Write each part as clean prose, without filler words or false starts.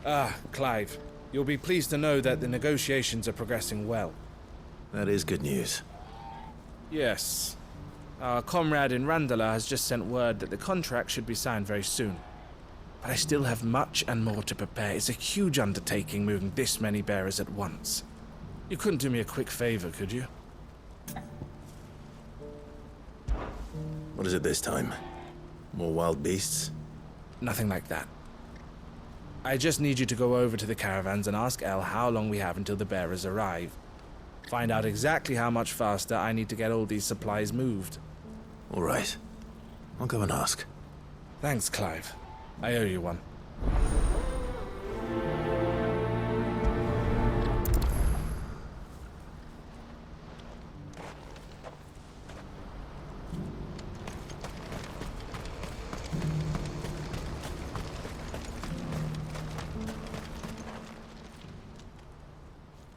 Clive. You'll be pleased to know that the negotiations are progressing well. That is good news. Yes. Our comrade in Randala has just sent word that the contract should be signed very soon. But I still have much and more to prepare. It's a huge undertaking moving this many bearers at once. You couldn't do me a quick favor, could you? What is it this time? More wild beasts? Nothing like that. I just need you to go over to the caravans and ask El how long we have until the bearers arrive. Find out exactly how much faster I need to get all these supplies moved. All right. I'll go and ask. Thanks, Clive. I owe you one.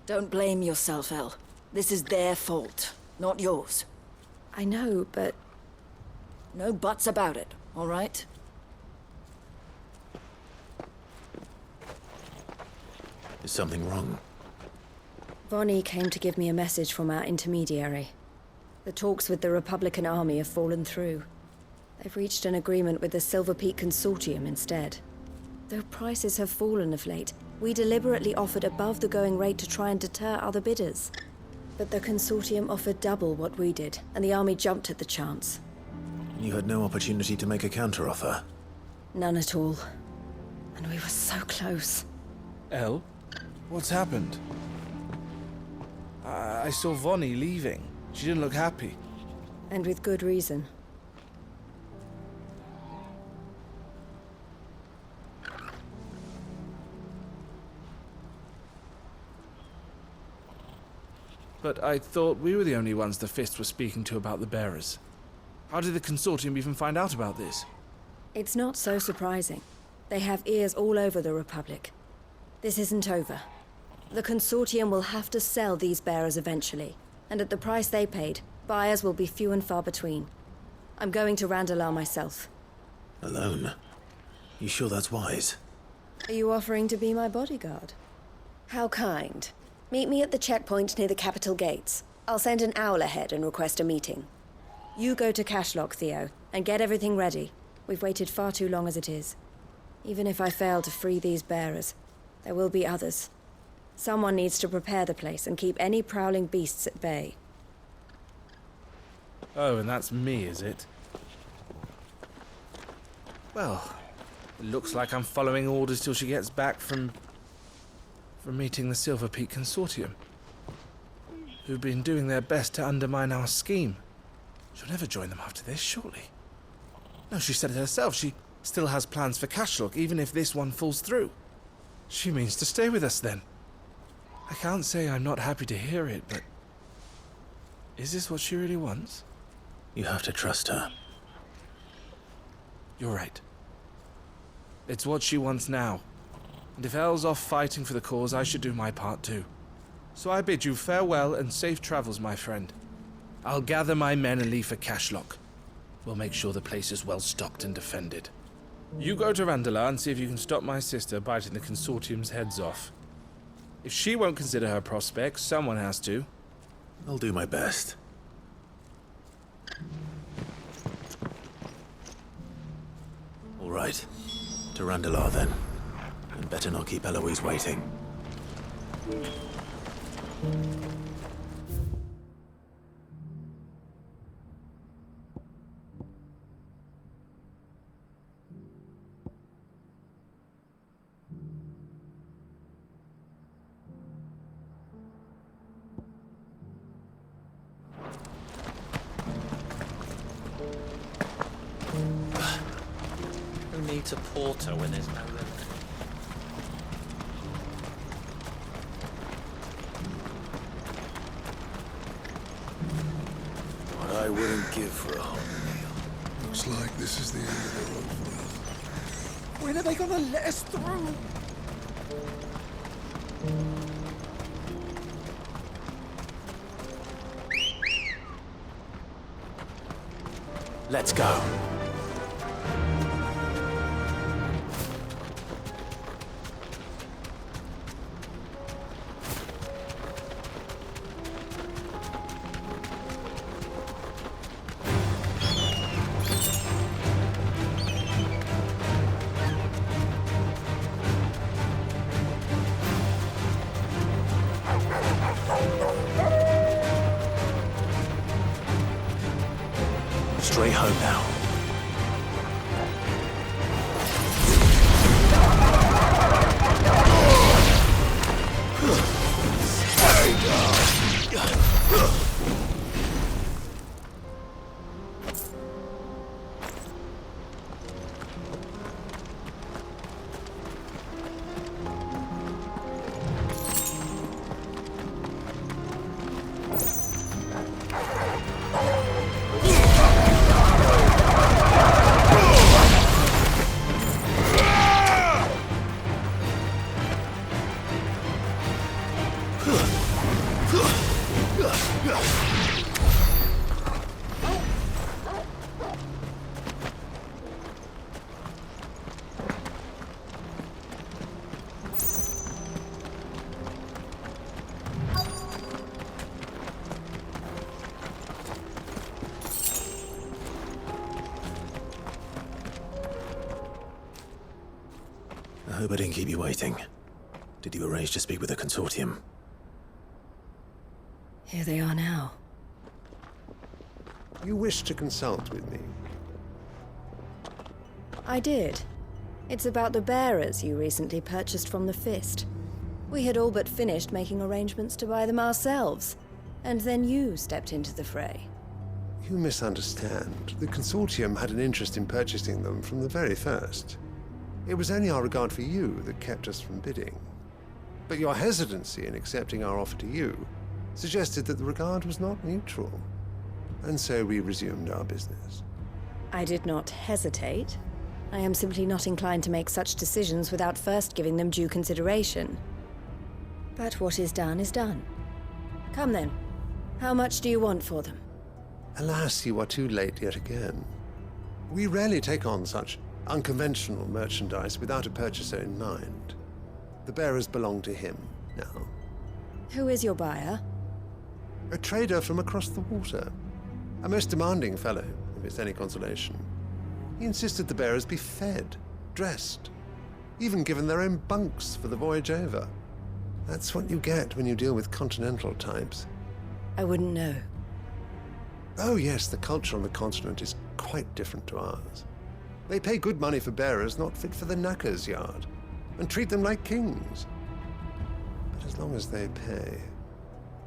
Don't blame yourself, El. This is their fault, not yours. I know, but... No buts about it, all right? Is something wrong? Vonnie came to give me a message from our intermediary. The talks with the Republican Army have fallen through. They've reached an agreement with the Silver Peak Consortium instead. Though prices have fallen of late, we deliberately offered above the going rate to try and deter other bidders. But the Consortium offered double what we did, and the Army jumped at the chance. You had no opportunity to make a counteroffer? None at all. And we were so close. El? What's happened? I saw Vonnie leaving. She didn't look happy. And with good reason. But I thought we were the only ones the Fist were speaking to about the bearers. How did the Consortium even find out about this? It's not so surprising. They have ears all over the Republic. This isn't over. The Consortium will have to sell these bearers eventually, and at the price they paid, buyers will be few and far between. I'm going to Randalar myself. Alone? You sure that's wise? Are you offering to be my bodyguard? How kind. Meet me at the checkpoint near the capital gates. I'll send an owl ahead and request a meeting. You go to Cashlock, Theo, and get everything ready. We've waited far too long as it is. Even if I fail to free these bearers, there will be others. Someone needs to prepare the place and keep any prowling beasts at bay. Oh, and that's me, is it? Well, it looks like I'm following orders till she gets back from meeting the Silver Peak Consortium, who've been doing their best to undermine our scheme. She'll never join them after this, surely. No, she said it herself. She still has plans for Cashlock, even if this one falls through. She means to stay with us, then. I can't say I'm not happy to hear it, but... is this what she really wants? You have to trust her. You're right. It's what she wants now. And if Elle's off fighting for the cause, I should do my part too. So I bid you farewell and safe travels, my friend. I'll gather my men and leave for Cashlock. We'll make sure the place is well stocked and defended. You go to Randalar and see if you can stop my sister biting the Consortium's heads off. If she won't consider her prospects, someone has to. I'll do my best. All right. To Randalar, then. And better not keep Eloise waiting. Who needs a porter when there's no room? What I wouldn't give for a home meal. Looks like this is the end of the road for us. When are they gonna let us through? Let's go. very home now. I hope I didn't keep you waiting. Did you arrange to speak with the consortium? Here they are now. You wish to consult with me? I did. It's about the bearers you recently purchased from the Fist. We had all but finished making arrangements to buy them ourselves, and then you stepped into the fray. You misunderstand. The consortium had an interest in purchasing them from the very first. It was only our regard for you that kept us from bidding. But your hesitancy in accepting our offer to you suggested that the regard was not mutual. And so we resumed our business. I did not hesitate. I am simply not inclined to make such decisions without first giving them due consideration. But what is done is done. Come then. How much do you want for them? Alas, you are too late yet again. We rarely take on such unconventional merchandise without a purchaser in mind. The bearers belong to him now. Who is your buyer? A trader from across the water. A most demanding fellow, if it's any consolation. He insisted the bearers be fed, dressed, even given their own bunks for the voyage over. That's what you get when you deal with continental types. I wouldn't know. Oh yes, the culture on the continent is quite different to ours. They pay good money for bearers not fit for the knacker's yard, and treat them like kings. But as long as they pay...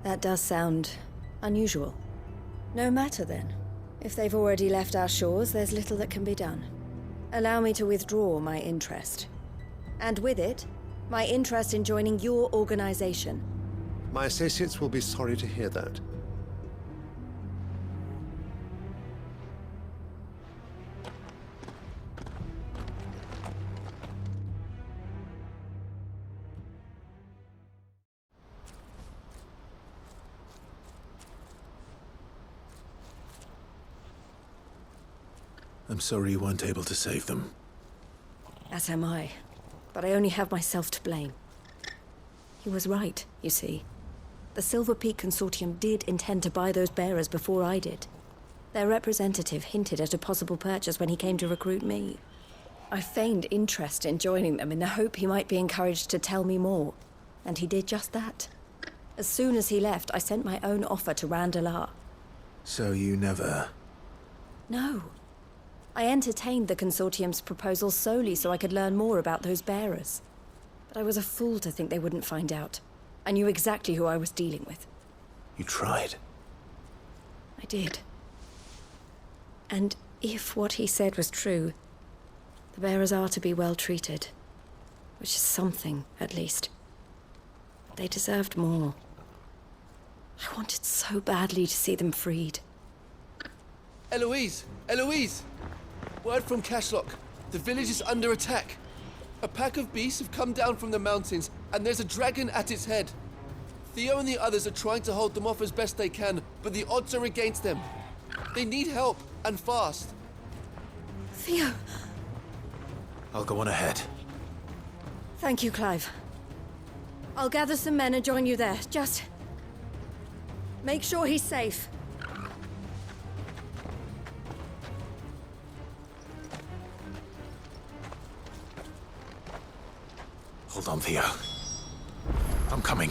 That does sound unusual. No matter then. If they've already left our shores, there's little that can be done. Allow me to withdraw my interest. And with it, my interest in joining your organization. My associates will be sorry to hear that. I'm sorry you weren't able to save them. As am I. But I only have myself to blame. He was right, you see. The Silver Peak Consortium did intend to buy those bearers before I did. Their representative hinted at a possible purchase when he came to recruit me. I feigned interest in joining them in the hope he might be encouraged to tell me more. And he did just that. As soon as he left, I sent my own offer to Randalar. So you never... No. I entertained the Consortium's proposal solely so I could learn more about those bearers. But I was a fool to think they wouldn't find out. I knew exactly who I was dealing with. You tried. I did. And if what he said was true, the bearers are to be well treated. Which is something, at least. They deserved more. I wanted so badly to see them freed. Eloise! Eloise! Word from Cashlock. The village is under attack. A pack of beasts have come down from the mountains, and there's a dragon at its head. Theo and the others are trying to hold them off as best they can, but the odds are against them. They need help, and fast. Theo! I'll go on ahead. Thank you, Clive. I'll gather some men and join you there. Just... make sure he's safe. Hold on, Theo. I'm coming.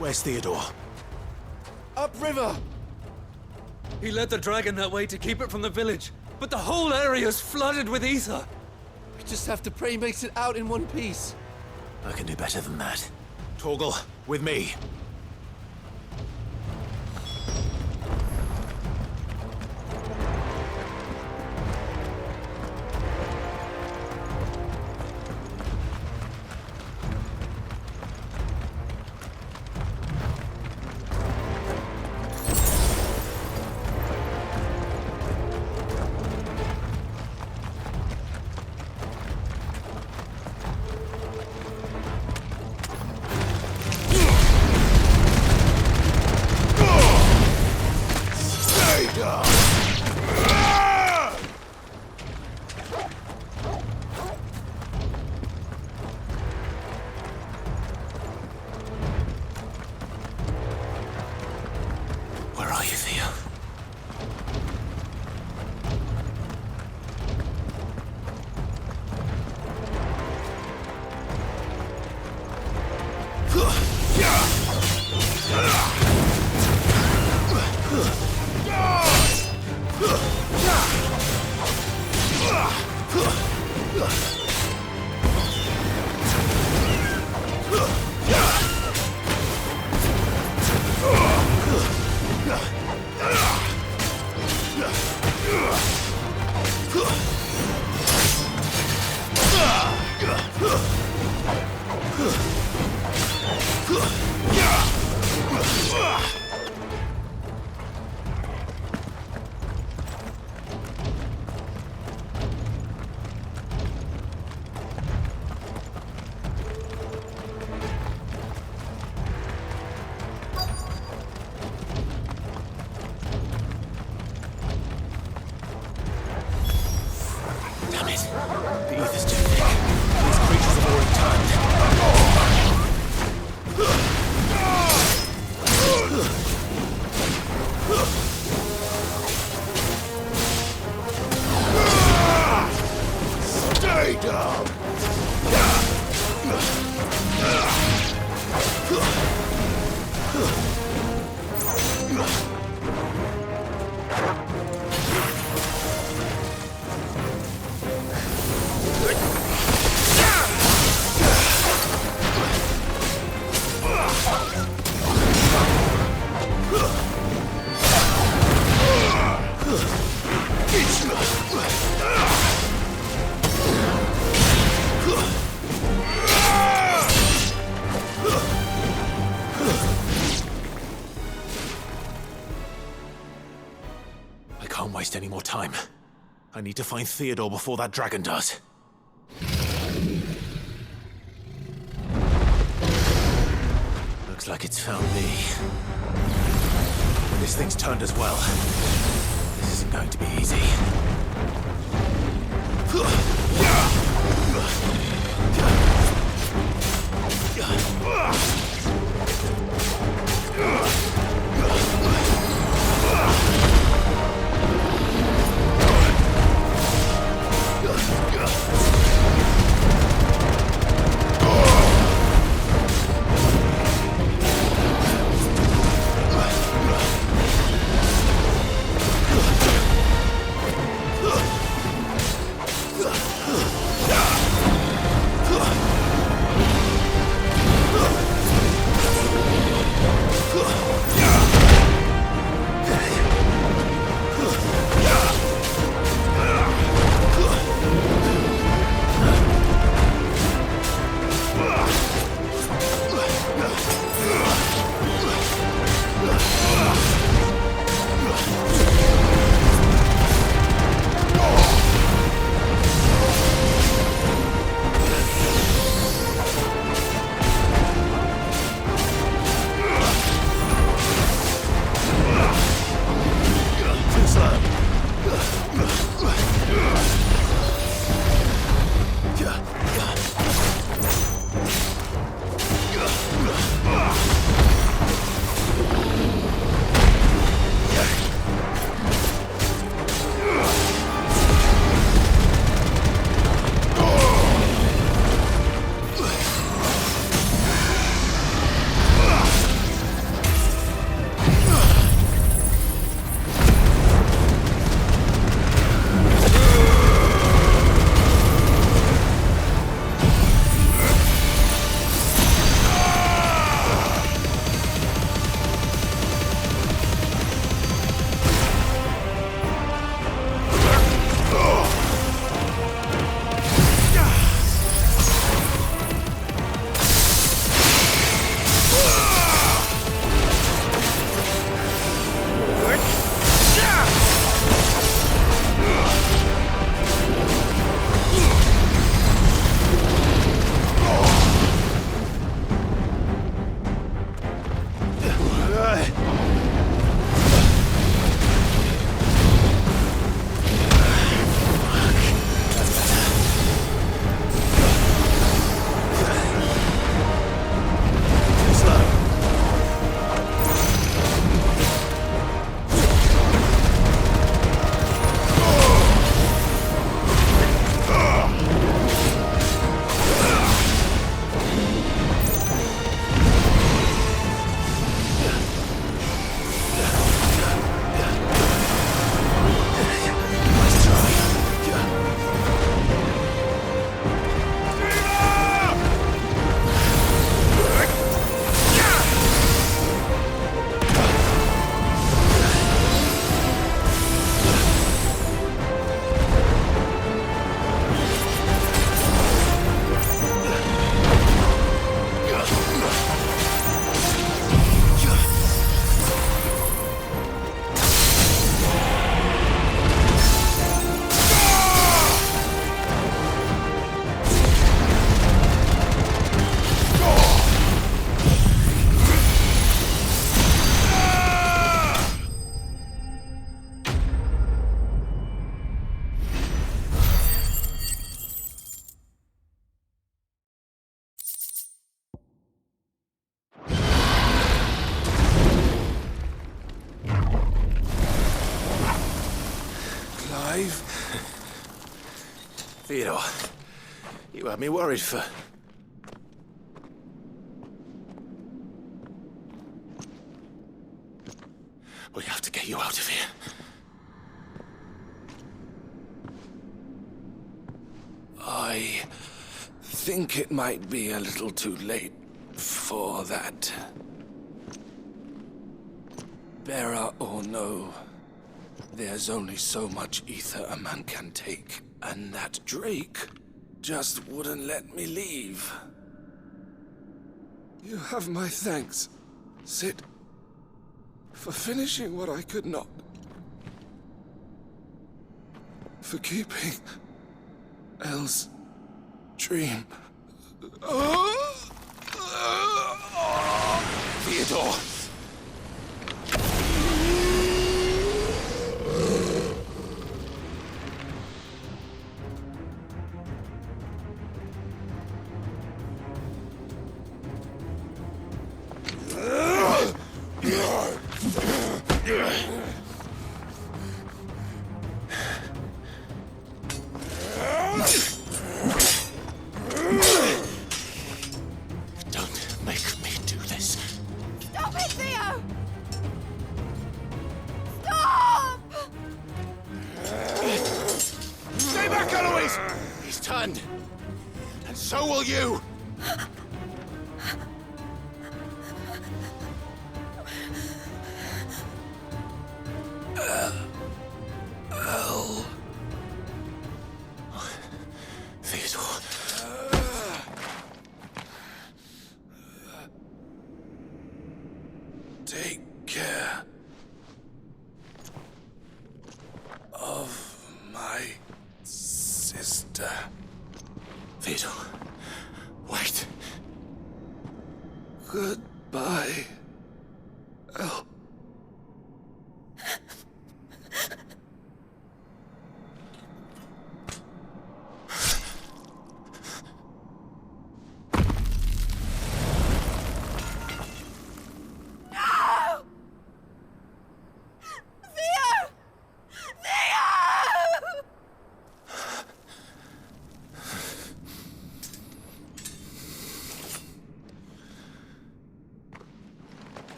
Where's Theodore? Upriver! He led the dragon that way to keep it from the village, but the whole area's flooded with ether. We just have to pray he makes it out in one piece. I can do better than that. Torgal, with me. Where are you, Theo? Damn it. The ether's too thick. These creatures have already turned. Stay down! I can't waste any more time. I need to find Theodore before that dragon does. Looks like it's found me. This thing's turned as well. This isn't going to be easy. Clive. Theodore, you had me worried for... We have to get you out of here. I think it might be a little too late for that. Bearer or no, there's only so much ether a man can take, and that Drake just wouldn't let me leave. You have my thanks, Sid, for finishing what I could not. For keeping Elle's dream. Theodore! Don't make me do this. Stop it, Theo! Stop! Stay back, Eloise! He's turned. And so will you! Theodore. Take care of my sister. Theodore. Wait. Goodbye, Elle.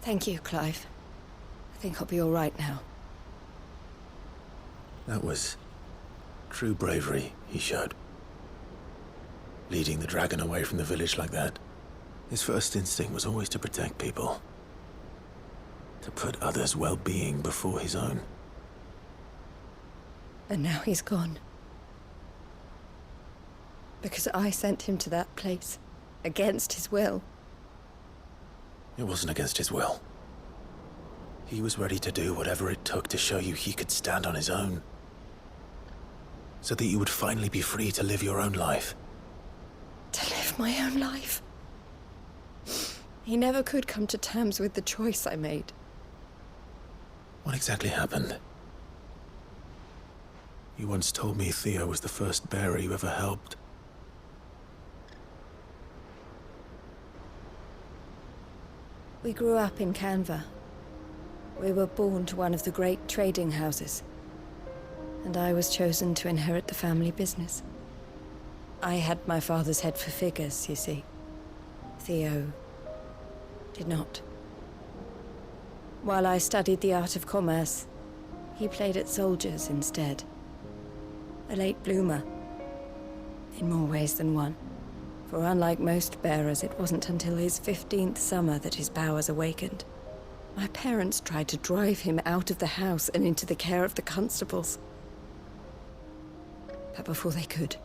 Thank you, Clive. I think I'll be all right now. That was true bravery he showed. Leading the dragon away from the village like that. His first instinct was always to protect people. To put others' well-being before his own. And now he's gone. Because I sent him to that place, against his will. It wasn't against his will. He was ready to do whatever it took to show you he could stand on his own. So that you would finally be free to live your own life. To live my own life. He never could come to terms with the choice I made. What exactly happened? You once told me Theo was the first bearer you ever helped. We grew up in Canva. We were born to one of the great trading houses. And I was chosen to inherit the family business. I had my father's head for figures, you see. Theo did not. While I studied the art of commerce, he played at soldiers instead. A late bloomer, in more ways than one. For unlike most bearers, it wasn't until his 15th summer that his powers awakened. My parents tried to drive him out of the house and into the care of the constables. But before they could,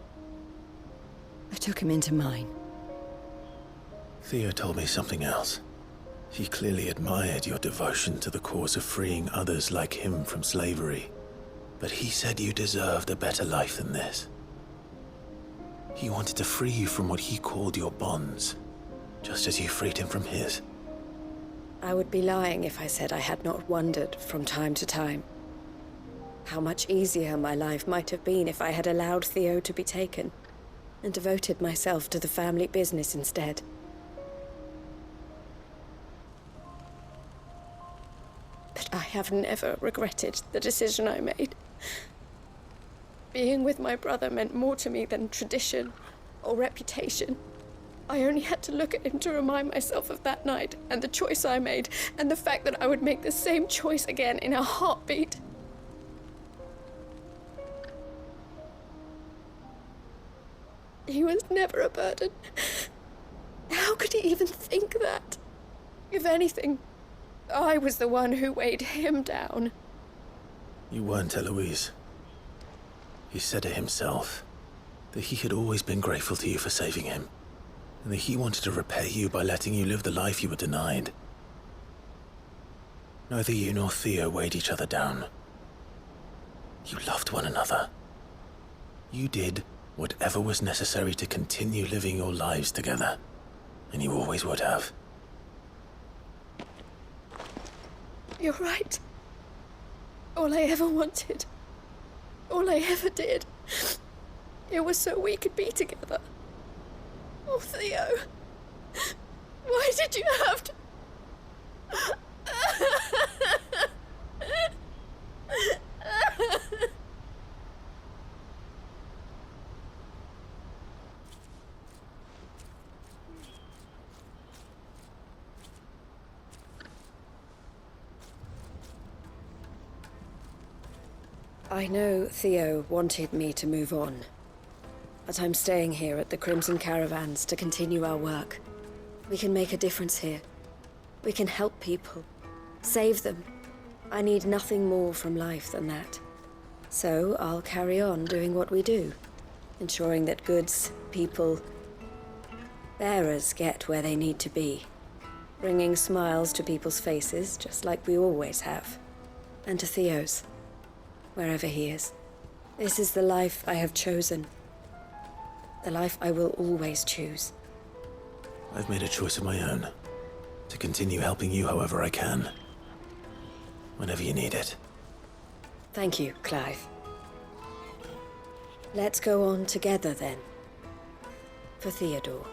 I took him into mine. Theo told me something else. He clearly admired your devotion to the cause of freeing others like him from slavery. But he said you deserved a better life than this. He wanted to free you from what he called your bonds, just as you freed him from his. I would be lying if I said I had not wondered from time to time how much easier my life might have been if I had allowed Theo to be taken and devoted myself to the family business instead. But I have never regretted the decision I made. Being with my brother meant more to me than tradition or reputation. I only had to look at him to remind myself of that night and the choice I made and the fact that I would make the same choice again in a heartbeat. He was never a burden. How could he even think that? If anything, I was the one who weighed him down. You weren't, Eloise. He said it himself, that he had always been grateful to you for saving him, and that he wanted to repay you by letting you live the life you were denied. Neither you nor Theo weighed each other down. You loved one another. You did whatever was necessary to continue living your lives together, and you always would have. You're right. All I ever wanted, all I ever did, it was so we could be together. Oh, Theo, why did you have to... I know Theo wanted me to move on, but I'm staying here at the Crimson Caravans to continue our work. We can make a difference here. We can help people, save them. I need nothing more from life than that. So I'll carry on doing what we do, ensuring that goods, people, bearers get where they need to be, bringing smiles to people's faces just like we always have, and to Theo's, wherever he is. This is the life I have chosen. The life I will always choose. I've made a choice of my own, to continue helping you however I can, whenever you need it. Thank you, Clive. Let's go on together then. For Theodore.